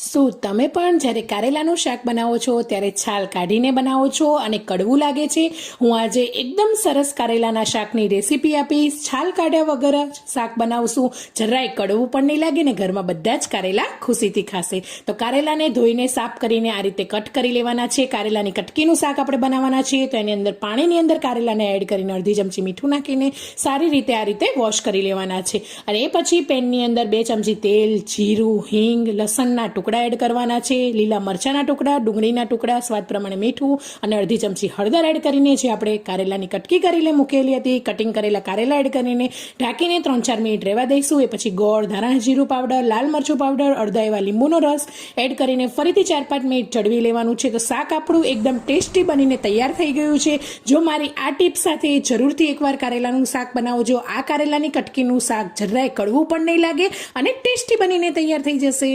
શું તમે પણ જ્યારે કારેલાનું શાક બનાવો છો ત્યારે છાલ કાઢીને બનાવો છો અને કડવું લાગે છે? હું આજે એકદમ સરસ કારેલાના શાકની રેસીપી આપીશ. છાલ કાઢ્યા વગર શાક બનાવશું, જરાય કડવું પણ નહીં લાગે ને ઘરમાં બધા જ કારેલા ખુશીથી ખાશે. તો કારેલાને ધોઈને સાફ કરીને આ રીતે કટ કરી લેવાના છે. કારેલાની કટકીનું શાક આપણે બનાવવાના છીએ, તો એની અંદર પાણીની અંદર કારેલાને એડ કરીને અડધી ચમચી મીઠું નાખીને સારી રીતે આ રીતે વોશ કરી લેવાના છે. અને એ પછી પેનની અંદર 2 ચમચી તેલ, જીરું, હિંગ, લસણના ટુકડા એડ કરવાના છે, લીલા મરચાના ટુકડા, ડુંગળીના ટુકડા, સ્વાદ પ્રમાણે મીઠું અને અડધી ચમચી હળદર એડ કરીને જે આપણે કારેલાની કટકી કરીને મૂકેલી હતી, કટિંગ કરેલા કારેલા એડ કરીને ઢાંકીને 3-4 મિનિટ રહેવા દઈશું. એ પછી ગોળ, ધાણા જીરું પાવડર, લાલ મરચું પાવડર, અડધા એવા લીંબુનો રસ એડ કરીને ફરીથી 4-5 મિનિટ ચડવી લેવાનું છે. તો શાક આપણું એકદમ ટેસ્ટી બનીને તૈયાર થઈ ગયું છે. જો મારી આ ટીપ સાથે જરૂરથી એકવાર કારેલાનું શાક બનાવજો. આ કારેલાની કટકીનું શાક જરાય કડવું પણ નહીં લાગે અને ટેસ્ટી બનીને તૈયાર થઈ જશે.